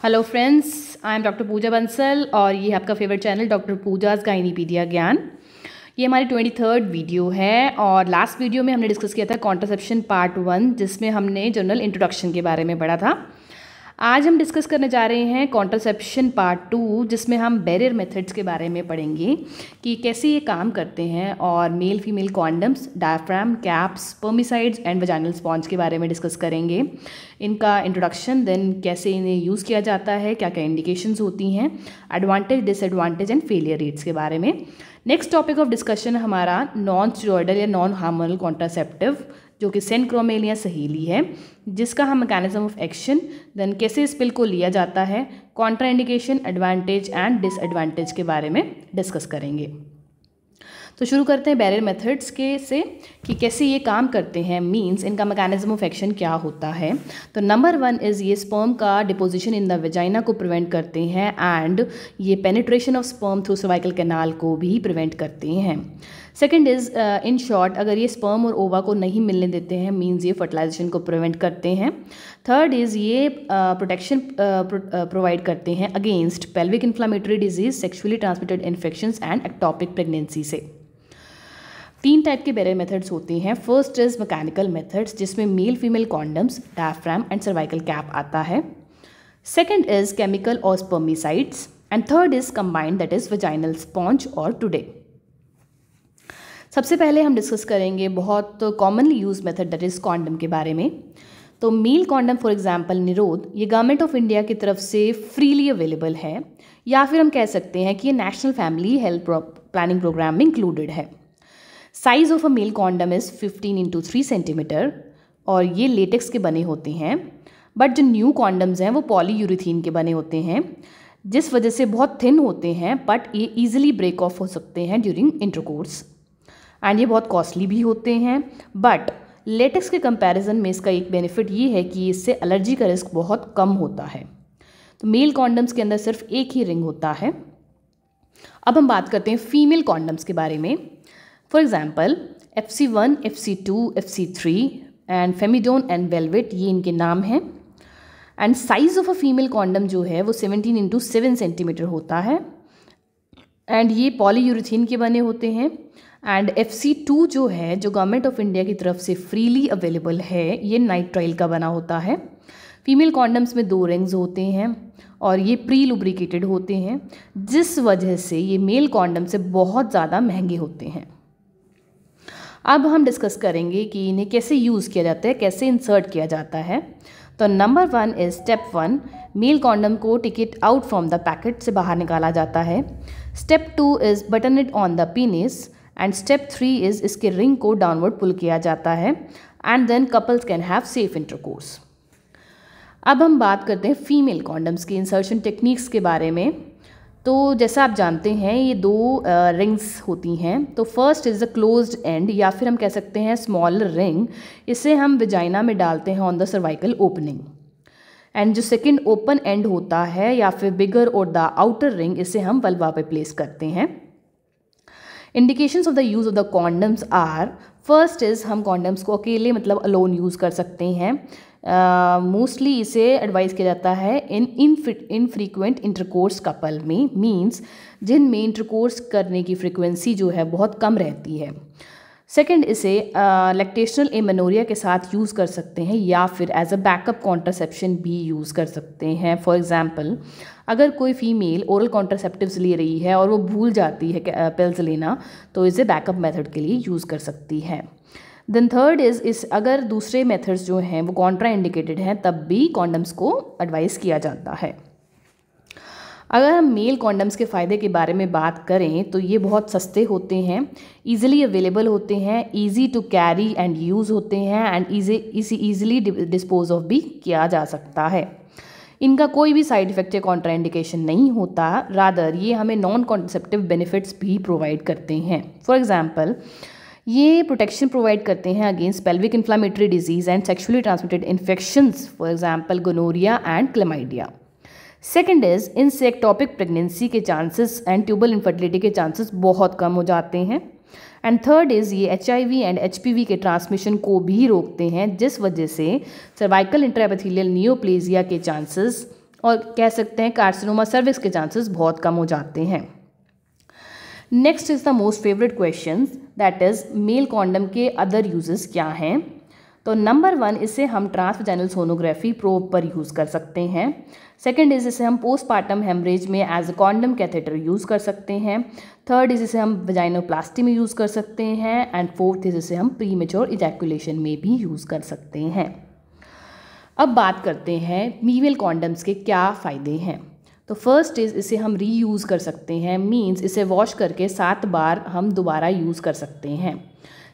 Hello friends, I am doctor Pooja Bansal और ये है आपका favourite channel doctor Pooja's Gynaepedia ज्ञान। ये हमारी 23rd वीडियो है और लास्ट वीडियो में हमने डिस्कस किया था कॉन्ट्रासेप्शन पार्ट 1, जिसमें हमने जनरल इंट्रोडक्शन के बारे में पढ़ा था। आज हम डिस्कस करने जा रहे हैं कॉन्ट्रासेप्शन पार्ट 2, जिसमें हम बैरियर मेथड्स के बारे में पढ़ेंगे कि कैसे ये काम करते हैं और male female condoms, diaphragm, caps, स्पर्मिसाइड्स and vaginal sponge के बारे में डिस्कस करेंगे। इनका इंट्रोडक्शन, देन कैसे इन्हें यूज़ किया जाता है, क्या क्या इंडिकेशंस होती हैं, advantage, disadvantage and failure rates के बारे में। नेक्स्ट टॉपिक ऑफ डिस्कशन हमारा नॉन स्टेरॉयडल या नॉन हार्मोनल कॉन्ट्रासेप्टिव, जो कि सेनक्रोमेल या सहेली है, जिसका हम मैकेनिज्म ऑफ एक्शन, देन कैसे इस पिल को लिया जाता है, कॉन्ट्राइंडिकेशन, एडवांटेज एंड डिसएडवांटेज के बारे में डिस्कस करेंगे। तो शुरू करते हैं बैरियर मेथड्स के से कि कैसे ये काम करते हैं, मींस इनका मैकेनिज्म ऑफ एक्शन क्या होता है। तो नंबर 1 इज़ ये स्पर्म का डिपोजिशन इन द वेजाइना को प्रिवेंट करते हैं एंड ये penetration of sperm through cervical canal को भी प्रिवेंट करते हैं। सेकेंड इज़ इन शॉर्ट, अगर ये स्पर्म और ओवा को नहीं मिलने देते हैं, मींस ये फर्टिलाइजेशन को प्रिवेंट करते हैं। थर्ड इज़ ये प्रोटेक्शन प्रोवाइड करते हैं against pelvic inflammatory disease, sexually transmitted infections and ectopic pregnancy से। 3 टाइप के बैरियर मेथड्स होते हैं। फर्स्ट इज मैकेनिकल मेथड्स, जिसमें male female condoms, diaphragm and cervical cap आता है। सेकेंड इज केमिकल और स्पर्मिसाइड्स and third is combined, that is vaginal sponge और today. सबसे पहले हम डिस्कस करेंगे बहुत commonly use method, that is condom के बारे में। तो मेल कॉन्डम फॉर एग्जांपल निरोध, ये गवर्नमेंट ऑफ इंडिया की तरफ से फ्रीली अवेलेबल है, या फिर हम कह सकते हैं कि ये national family health planning programme में इंक्लूडेड है। Size of a male condom is 15 × 3 centimetre और ये लेटेक्स के बने होते हैं। बट जो न्यू कॉन्डम्स हैं वो पॉलीयूरेथीन के बने होते हैं, जिस वजह से बहुत थिन होते हैं, बट ये ईजिली ब्रेक ऑफ हो सकते हैं ड्यूरिंग इंटरकोर्स एंड ये बहुत कॉस्टली भी होते हैं। बट लेटेक्स के कंपैरिजन में इसका एक बेनिफिट ये है कि इससे एलर्जी का रिस्क बहुत कम होता है। तो मेल कॉन्डम्स के अंदर सिर्फ एक ही रिंग होता है। अब हम बात करते हैं फीमेल कॉन्डम्स के बारे में। For example FC1, FC2, FC3 and Femidom and Velvet, ये इनके नाम हैं। And size of a female condom जो है वो 17 × 7 सेंटीमीटर होता है एंड ये पॉलीयूरेथीन के बने होते हैं। एंड FC2 जो है, जो गवर्नमेंट ऑफ इंडिया की तरफ से फ्रीली अवेलेबल है, ये नाइट्राइल का बना होता है। फीमेल कॉन्डम्स में 2 रिंग्स होते हैं और ये प्री लुब्रिकेटेड होते हैं, जिस वजह से ये मेल कॉन्डम से बहुत ज़्यादा महंगे होते हैं। अब हम डिस्कस करेंगे कि इन्हें कैसे यूज़ किया जाता है, कैसे इंसर्ट किया जाता है। तो number 1 is step 1, male condom को take it out from the packet से बाहर निकाला जाता है। Step 2 is button it on the penis and step 3 is इसके रिंग को डाउनवर्ड पुल किया जाता है and then couples can have safe intercourse. अब हम बात करते हैं फीमेल कॉन्डम्स की इंसर्शन टेक्निक्स के बारे में। तो जैसा आप जानते हैं, ये 2 रिंग्स होती हैं। तो first is the closed end, या फिर हम कह सकते हैं स्मॉल रिंग, इसे हम विजाइना में डालते हैं on the cervical opening. And जो सेकंड ओपन एंड होता है या फिर बिगर और द आउटर रिंग, इसे हम वल्वा पे प्लेस करते हैं। Indications of the use of the condoms are, first is हम कॉन्डम्स को अकेले मतलब अलोन यूज़ कर सकते हैं। मोस्टली इसे एडवाइस किया जाता है इनफ्रीक्वेंट इंटरकोर्स कपल में, मींस जिनमें इंटरकोर्स करने की फ्रीक्वेंसी जो है बहुत कम रहती है। सेकंड, इसे लैक्टेशनल एमेनोरिया के साथ यूज़ कर सकते हैं या फिर एज अ बैकअप कॉन्ट्रासेप्शन भी यूज़ कर सकते हैं। फॉर एग्जांपल, अगर कोई फीमेल ओरल कॉन्ट्रासेप्टिव्स ले रही है और वो भूल जाती है पिल्स लेना, तो इसे बैकअप मेथड के लिए यूज़ कर सकती है। देन थर्ड इस अगर दूसरे मेथड्स जो हैं वो कॉन्ट्रा इंडिकेटेड हैं, तब भी कॉन्डम्स को एडवाइस किया जाता है। अगर हम मेल कॉन्डम्स के फ़ायदे के बारे में बात करें तो ये बहुत सस्ते होते हैं, ईजिली अवेलेबल होते हैं, easy to carry and use होते हैं एंड ईजिली डिस्पोज ऑफ भी किया जा सकता है। इनका कोई भी साइड इफेक्ट या कॉन्ट्रा इंडिकेशन नहीं होता, रादर ये हमें नॉन कॉन्सेप्टिव बेनिफिट्स भी प्रोवाइड करते हैं। फॉर एग्जाम्पल, ये प्रोटेक्शन प्रोवाइड करते हैं against pelvic inflammatory disease and sexually transmitted infections, for example gonorrhoea and chlamydia. Second is, इनसे एक्टोपिक प्रेगनेंसी के चांसेस एंड ट्यूबल इनफर्टिलिटी के चांसेस बहुत कम हो जाते हैं। एंड थर्ड इज़, ये HIV एंड HPV के ट्रांसमिशन को भी रोकते हैं, जिस वजह से सर्वाइकल इंट्राएपिथेलियल नियोप्लेजिया के चांसेस और कह सकते हैं कार्सिनोमा सर्विक्स के चांसेस बहुत कम हो जाते हैं। Next is the most favourite question, that is male condom के अदर यूजेस क्या हैं। तो नंबर 1, इसे हम ट्रांसवेजाइनल सोनोग्राफी प्रोब पर यूज़ कर सकते हैं। सेकंड इज़ इसे हम पोस्टपार्टम हेमरेज में as a condom catheter use कर सकते हैं। थर्ड इज़ इसे हम वेजाइनोप्लास्टी में यूज़ कर सकते हैं। एंड फोर्थ इज़ इसे हम प्रीमेच्योर इजैकुलेशन में भी यूज़ कर सकते हैं। अब बात करते हैं फीमेल कॉन्डम्स के क्या फ़ायदे हैं। तो फर्स्ट इज़ इसे हम रीयूज़ कर सकते हैं, मींस इसे वॉश करके 7 बार हम दोबारा यूज़ कर सकते हैं।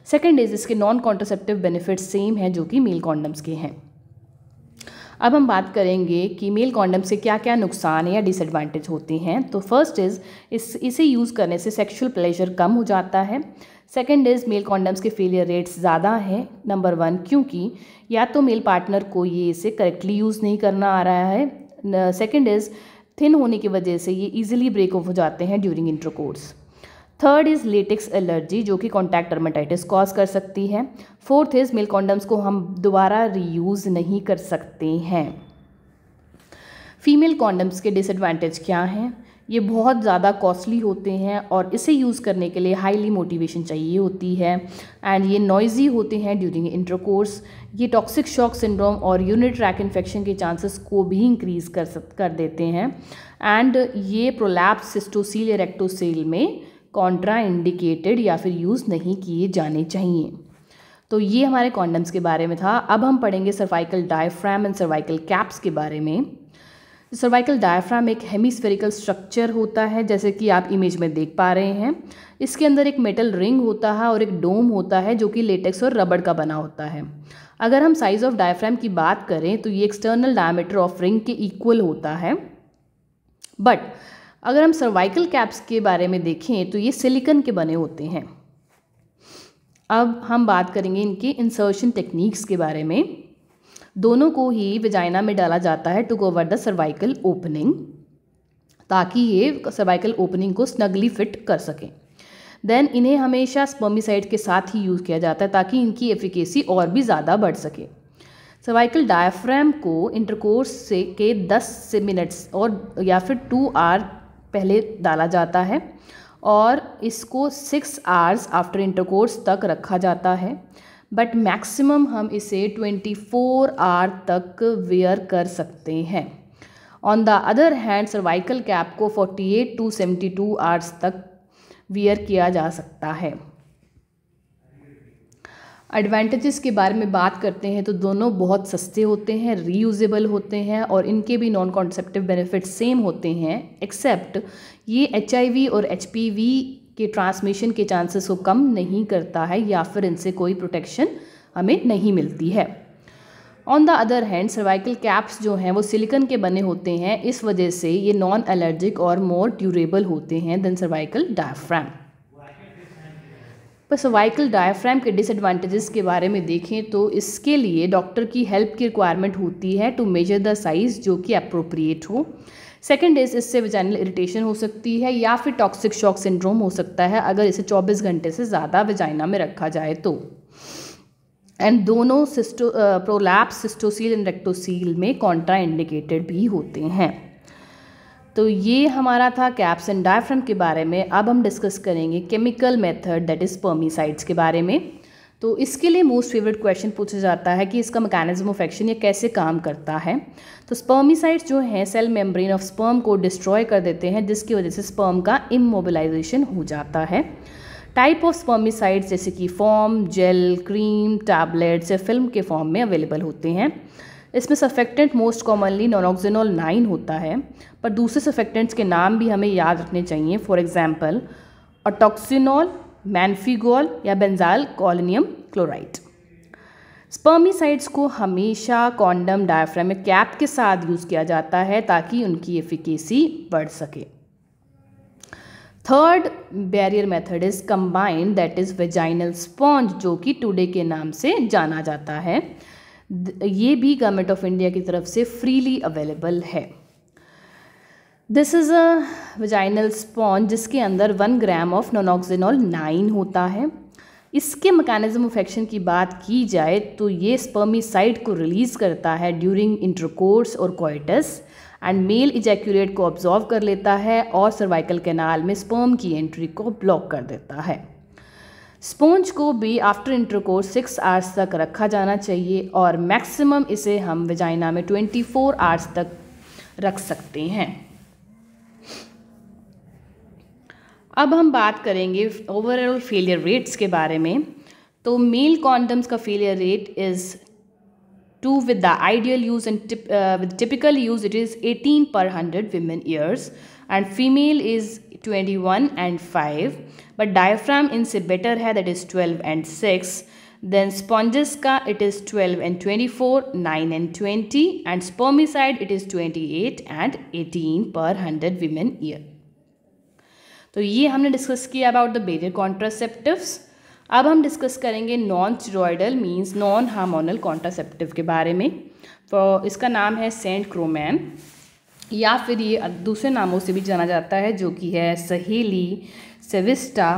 सेकेंड इज़ इसके नॉन कॉन्ट्रासेप्टिव बेनिफिट्स सेम हैं जो कि मेल कॉन्डम्स के हैं। अब हम बात करेंगे कि मेल कॉन्डम से क्या क्या नुकसान या डिसएडवांटेज होते हैं। तो फर्स्ट इज़ इसे यूज़ करने से सेक्सुअल प्लेजर कम हो जाता है। सेकेंड इज़ मेल कॉन्डम्स के फेलियर रेट्स ज़्यादा हैं। नंबर 1, क्योंकि या तो मेल पार्टनर को ये इसे करेक्टली यूज़ नहीं करना आ रहा है। सेकेंड इज़ थिन होने की वजह से ये ईजिली ब्रेक ऑफ हो जाते हैं during intercourse. Third is latex allergy जो कि कॉन्टैक्ट डर्मेटाइटिस कॉज कर सकती है। फोर्थ इज़ मेल कॉन्डम्स को हम दोबारा रीयूज़ नहीं कर सकते हैं। फीमेल कॉन्डम्स के डिसएडवांटेज क्या हैं? ये बहुत ज़्यादा कॉस्टली होते हैं और इसे यूज़ करने के लिए हाईली मोटिवेशन चाहिए होती है। एंड ये नॉइजी होते हैं ड्यूरिंग इंटरकोर्स। ये टॉक्सिक शॉक सिंड्रोम और यूरिनरी ट्रैक इन्फेक्शन के चांसेस को भी इंक्रीज़ कर देते हैं। एंड ये प्रोलैप्स सिस्टोसील या रेक्टोसील में कॉन्ट्रा इंडिकेटेड या फिर यूज़ नहीं किए जाने चाहिए। तो ये हमारे कॉन्डम्स के बारे में था। अब हम पढ़ेंगे cervical diaphragm and cervical caps के बारे में। सर्वाइकल डायफ्राम एक हेमिस्फेरिकल स्ट्रक्चर होता है, जैसे कि आप इमेज में देख पा रहे हैं। इसके अंदर एक मेटल रिंग होता है और एक डोम होता है जो कि लेटेक्स और रबड़ का बना होता है। अगर हम साइज़ ऑफ डायफ्राम की बात करें तो ये एक्सटर्नल डायमीटर ऑफ रिंग के इक्वल होता है। बट अगर हम सर्वाइकल कैप्स के बारे में देखें तो ये सिलिकॉन के बने होते हैं। अब हम बात करेंगे इनके इंसर्शन टेक्निक्स के बारे में। दोनों को ही वेजाइना में डाला जाता है to cover the cervical opening, ताकि ये सर्वाइकल ओपनिंग को स्नगली फिट कर सकें। देन इन्हें हमेशा स्पर्मिसाइड के साथ ही यूज़ किया जाता है ताकि इनकी एफिकेसी और भी ज़्यादा बढ़ सके। सर्वाइकल डायफ्राम को इंटरकोर्स से के 10 मिनट्स और या फिर 2 आवर पहले डाला जाता है और इसको 6 आवर्स आफ्टर इंटरकोर्स तक रखा जाता है। बट मैक्सिमम हम इसे 24 आवर तक वेयर कर सकते हैं। On the other hand cervical cap को 48 to 72 आवर्स तक वेयर किया जा सकता है। एडवांटेजेस के बारे में बात करते हैं तो दोनों बहुत सस्ते होते हैं, रीयूजेबल होते हैं और इनके भी नॉन कॉन्सेप्टिव बेनिफिट्स सेम होते हैं, एक्सेप्ट ये HIV और HPV के ट्रांसमिशन के चांसेस को कम नहीं करता है या फिर इनसे कोई प्रोटेक्शन हमें नहीं मिलती है। On the other hand cervical caps जो हैं वो सिलिकॉन के बने होते हैं, इस वजह से ये नॉन एलर्जिक और मोर ड्यूरेबल होते हैं देन सर्वाइकल डायफ्राम। पर सर्वाइकल डायफ्राम के डिसएडवांटेजेस के बारे में देखें तो इसके लिए डॉक्टर की हेल्प की रिक्वायरमेंट होती है टू मेजर द साइज़ जो कि अप्रोप्रिएट हो। सेकेंड इज़ इससे वेजाइनल इरिटेशन हो सकती है या फिर टॉक्सिक शॉक सिंड्रोम हो सकता है अगर इसे 24 घंटे से ज़्यादा वेजाइना में रखा जाए तो। एंड दोनों प्रोलैप्स सिस्टोसील एंड रेक्टोसील में कॉन्ट्रा इंडिकेटेड भी होते हैं। तो ये हमारा था कैप्स एंड डायफ्राम के बारे में। अब हम डिस्कस करेंगे केमिकल मेथड दैट इज़ स्पर्मिसाइड्स के बारे में। तो इसके लिए मोस्ट फेवरेट क्वेश्चन पूछा जाता है कि इसका मैकेनिज्म ऑफ एक्शन ये कैसे काम करता है। तो स्पर्मिसाइड्स जो हैं सेल मेम्ब्रेन ऑफ स्पर्म को डिस्ट्रॉय कर देते हैं, जिसकी वजह से स्पर्म का इमोबिलाइजेशन हो जाता है। टाइप ऑफ स्पर्मिसाइड्स जैसे कि फॉर्म, जेल, क्रीम, टैबलेट्स या फिल्म के फॉर्म में अवेलेबल होते हैं। इसमें सफेक्टेंट मोस्ट कॉमनली नॉनऑक्सिनोल 9 होता है, पर दूसरे सफेक्टेंट्स के नाम भी हमें याद रखने चाहिए। फॉर एग्जांपल ऑटोक्सिनोल, मैनफिगोल या बेंजाइल कोलिनियम क्लोराइड। स्पर्मिसाइड्स को हमेशा कॉन्डम डायफ्राम में कैप के साथ यूज़ किया जाता है ताकि उनकी एफिकेसी बढ़ सके। Third barrier method is combined that is vaginal sponge, जो कि टुडे के नाम से जाना जाता है। ये भी गवर्नमेंट ऑफ इंडिया की तरफ से फ्रीली अवेलेबल है। This is a vaginal sponge जिसके अंदर 1 ग्राम ऑफ नॉनऑक्सिनोल 9 होता है। इसके मैकेनिज्म ऑफ एक्शन की बात की जाए तो ये स्पर्मिसाइड को रिलीज़ करता है ड्यूरिंग इंटरकोर्स और कोइटस एंड मेल इजैक्यूलेट को ऑब्जॉर्व कर लेता है और सर्वाइकल कैनाल में स्पर्म की एंट्री को ब्लॉक कर देता है। स्पॉन्ज को भी आफ्टर इंटरकोर्स 6 आवर्स तक रखा जाना चाहिए और मैक्सिमम इसे हम वेजाइना में 24 आवर्स तक रख सकते हैं। अब हम बात करेंगे ओवरऑल फेलियर रेट्स के बारे में। तो मेल कॉन्डम्स का failure rate is 2 with the ideal use and with typical use it is 18 per 100 women years and female is 21 and 5, but diaphragm इनसे better है, that is 12 and 6. Then sponges का it is 12 and 24, 9 and 20 and spermicide it is 28 and 18 per 100 women year. तो ये हमने discuss किया about the barrier contraceptives. अब हम discuss करेंगे non steroidal means non hormonal contraceptive के बारे में। तो इसका नाम है सेंट क्रोमैन या फिर ये दूसरे नामों से भी जाना जाता है जो कि है सहेली, सेविस्टा,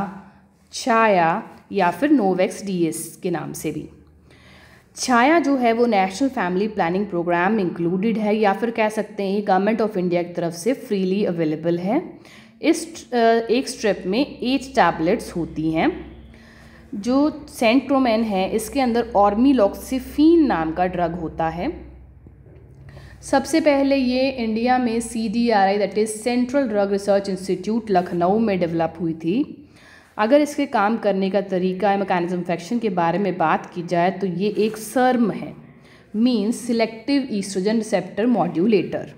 छाया या फिर नोवेक्स डीएस के नाम से भी। छाया जो है वो नेशनल फैमिली प्लानिंग प्रोग्राम में इंक्लूडेड है या फिर कह सकते हैं गवर्नमेंट ऑफ इंडिया की तरफ से फ्रीली अवेलेबल है। इस एक स्ट्रिप में 8 टैबलेट्स होती हैं। जो सेंट्रोमैन है इसके अंदर ऑर्मिलॉक्सिफिन नाम का ड्रग होता है। सबसे पहले ये इंडिया में CDRI that is central drug research institute Lucknow में डेवलप हुई थी। अगर इसके काम करने का तरीका मैकेनिज्म ऑफ एक्शन के बारे में बात की जाए तो ये एक सर्म है, means selective oestrogen receptor modulator.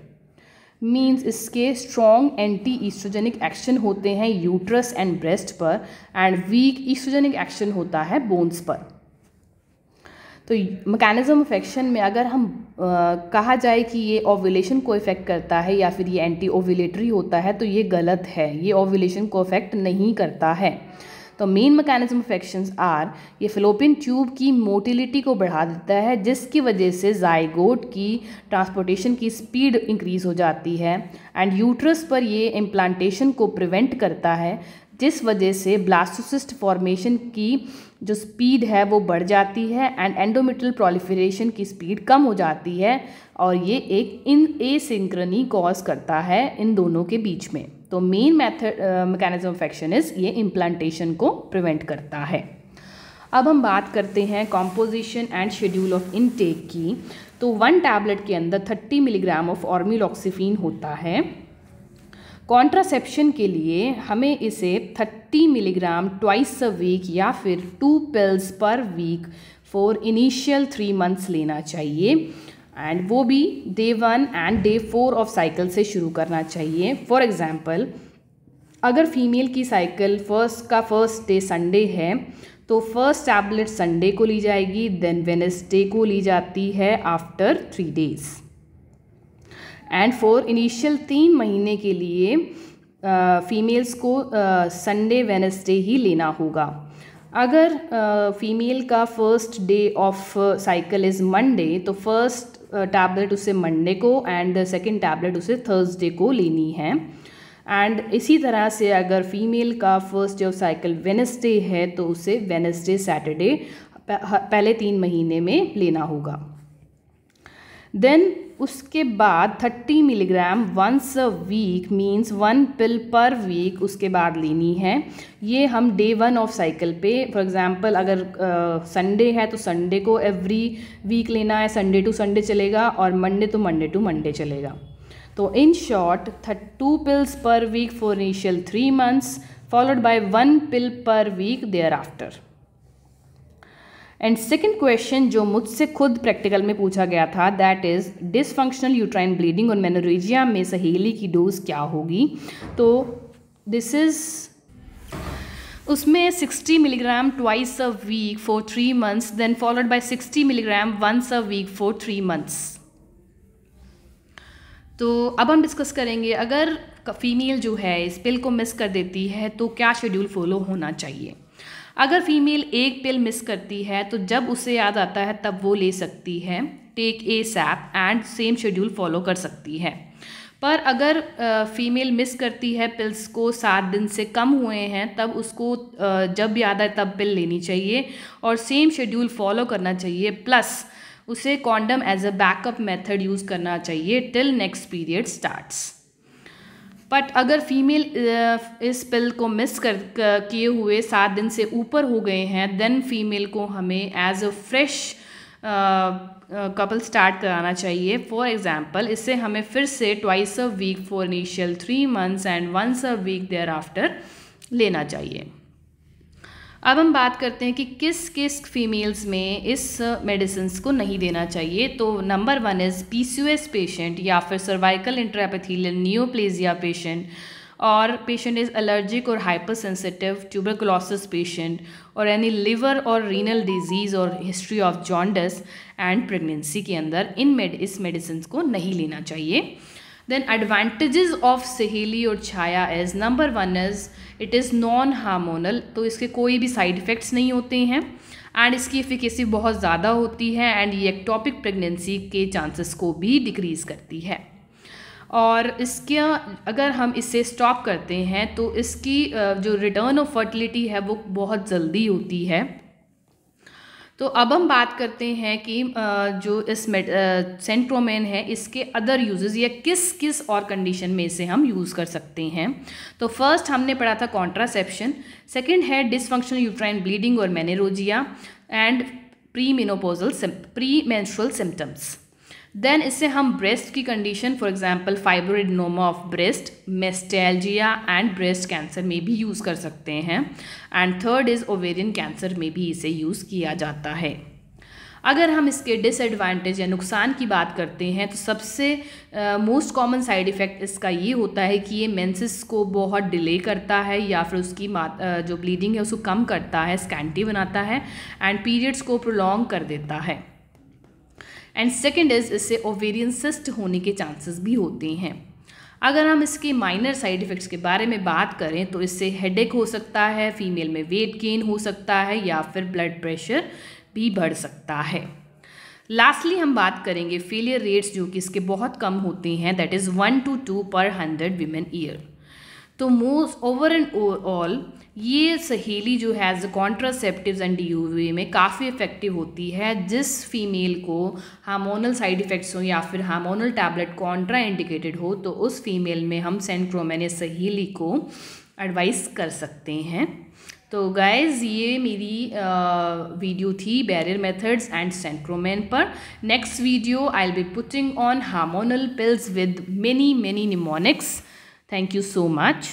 Means इसके स्ट्रॉन्ग एंटी ईस्ट्रोजेनिक एक्शन होते हैं यूट्रस एंड ब्रेस्ट पर एंड वीक ईस्ट्रोजेनिक एक्शन होता है बोन्स पर। तो मैकेनिज्म ऑफ एक्शन में अगर हम कहा जाए कि ये ओव्यूलेशन को इफेक्ट करता है या फिर ये एंटी ओव्यूलेटरी होता है तो ये गलत है, ये ओव्यूलेशन को इफेक्ट नहीं करता है। तो main mechanism of actions are, ये फेलोपियन ट्यूब की मोटिलिटी को बढ़ा देता है जिसकी वजह से जाइगोट की ट्रांसपोर्टेशन की स्पीड इंक्रीज़ हो जाती है एंड यूट्रस पर ये इम्प्लांटेशन को प्रिवेंट करता है जिस वजह से ब्लास्टोसिस्ट फॉर्मेशन की जो स्पीड है वो बढ़ जाती है एंड एंडोमेट्रियल प्रोलिफरेशन की स्पीड कम हो जाती है और ये एक एसिंक्रोनी कॉज करता है इन दोनों के बीच में। तो main mechanism of action is ये इम्प्लांटेशन को प्रिवेंट करता है। अब हम बात करते हैं composition and schedule of intake की। तो 1 टैबलेट के अंदर 30 मिलीग्राम ऑफ ऑर्मिलॉक्सिफिन होता है। कॉन्ट्रासेप्शन के लिए हमें इसे 30 मिलीग्राम ट्वाइस अ वीक या फिर 2 pills per week for initial 3 months लेना चाहिए एंड वो भी day 1 and day 4 of cycle से शुरू करना चाहिए। फॉर एग्जांपल अगर फीमेल की साइकिल फर्स्ट डे संडे है तो फर्स्ट टैबलेट संडे को ली जाएगी, देन वेडनेसडे को ली जाती है after 3 days and for initial 3 महीने के लिए फीमेल्स को संडे वेडनेसडे ही लेना होगा। अगर फीमेल का first day of cycle is Monday तो फर्स्ट टैबलेट उसे मंडे को एंड सेकंड टैबलेट उसे थर्सडे को लेनी है एंड इसी तरह से अगर फीमेल का first day of cycle Wednesday है तो उसे वेडनेसडे सैटरडे पहले 3 महीने में लेना होगा। देन उसके बाद 30 milligram once a week means 1 pill per week उसके बाद लेनी है। ये हम डे 1 ऑफ साइकिल पे फॉर एग्जांपल अगर संडे है तो संडे को एवरी वीक लेना है, संडे टू संडे चलेगा और मंडे टू मंडे चलेगा। तो in short 2 pills per week for initial 3 months followed by 1 pill per week thereafter. And second question जो मुझसे खुद प्रैक्टिकल में पूछा गया था that is dysfunctional uterine bleeding और मेनोरेजिया में सहेली की डोज क्या होगी। तो दिस इज़ उसमें 60 milligram twice a week for 3 months then followed by 60 milligram once a week for 3 months. तो अब हम डिस्कस करेंगे अगर फीमेल जो है इस पिल को मिस कर देती है तो क्या शेड्यूल फॉलो होना चाहिए। अगर फीमेल एक पिल मिस करती है तो जब उसे याद आता है तब वो ले सकती है, take ASAP and same schedule follow कर सकती है। पर अगर फीमेल मिस करती है पिल्स को 7 दिन से कम हुए हैं तब उसको जब याद आए तब पिल लेनी चाहिए और सेम शेड्यूल फॉलो करना चाहिए। प्लस उसे condom as a backup method use करना चाहिए till next period starts. But अगर फीमेल इस पिल को मिस किए हुए 7 दिन से ऊपर हो गए हैं, देन फीमेल को हमें as a fresh couple start कराना चाहिए। फॉर एग्जांपल, इससे हमें फिर से twice a week for initial 3 months and once a week thereafter लेना चाहिए। अब हम बात करते हैं कि किस किस फीमेल्स में इस मेडिसिन को नहीं देना चाहिए। तो नंबर 1 इज़ PCOS पेशेंट या फिर सर्वाइकल इंट्राएपिथेलियल नियोप्लेजिया पेशेंट, और पेशेंट इज़ एलर्जिक और हाइपर सेंसिटिव, ट्यूबरकुलोसिस पेशेंट, और एनी लिवर और रीनल डिजीज़ और history of jaundice and pregnancy के अंदर इस मेडिसिन को नहीं लेना चाहिए। देन एडवांटेजेस ऑफ सहेली और Chhaya is number 1 is it is non hormonal, तो इसके कोई भी साइड इफ़ेक्ट्स नहीं होते हैं एंड इसकी एफिकेसी बहुत ज़्यादा होती है एंड ये एक्टोपिक प्रेगनेंसी के चांसेस को भी डिक्रीज़ करती है। और इसका अगर हम इसे स्टॉप करते हैं तो इसकी जो रिटर्न ऑफ फर्टिलिटी है वो बहुत जल्दी होती है। तो अब हम बात करते हैं कि जो इस सेंट्रोमेन है इसके अदर यूजेस या किस किस और कंडीशन में इसे हम यूज़ कर सकते हैं। तो फर्स्ट हमने पढ़ा था कॉन्ट्रासेप्शन, सेकंड है डिसफंक्शनल यूट्राइन ब्लीडिंग और menorrhagia and pre menstrual symptoms. Then इससे हम ब्रेस्ट की condition for example fibroadenoma of breast, mastalgia and breast cancer में भी यूज़ कर सकते हैं and third is ovarian cancer में भी इसे यूज़ किया जाता है। अगर हम इसके डिसएडवांटेज या नुकसान की बात करते हैं तो सबसे मोस्ट कॉमन साइड इफ़ेक्ट इसका ये होता है कि ये मेंसेस को बहुत डिले करता है या फिर उसकी जो ब्लीडिंग है उसको कम करता है, स्कैंटी बनाता है एंड पीरियड्स को प्रोलॉन्ग कर देता है। एंड सेकेंड इज़ इससे ओवेरियन सिस्ट होने के चांसेस भी होते हैं। अगर हम इसके माइनर साइड इफ़ेक्ट्स के बारे में बात करें तो इससे हेडेक हो सकता है, फीमेल में वेट गेन हो सकता है या फिर ब्लड प्रेशर भी बढ़ सकता है। लास्टली हम बात करेंगे फेलियर रेट्स जो कि इसके बहुत कम होते हैं, that is 1 to 2 per 100 women year. तो मोस्ट ओवर एंड ऑल ये सहेली जो है एज कॉन्ट्रासेप्टिव्स एंड DUV में काफ़ी इफेक्टिव होती है। जिस फीमेल को हार्मोनल साइड इफ़ेक्ट्स हो या फिर हार्मोनल टैबलेट कॉन्ट्रा इंडिकेटेड हो तो उस फीमेल में हम सेंट्रोमेन सहेली को एडवाइस कर सकते हैं। तो गाइज ये मेरी वीडियो थी बैरियर मेथड्स एंड सेंट्रोमेन पर। Next video I will be putting on hormonal pills with many mnemonics. Thank you so much.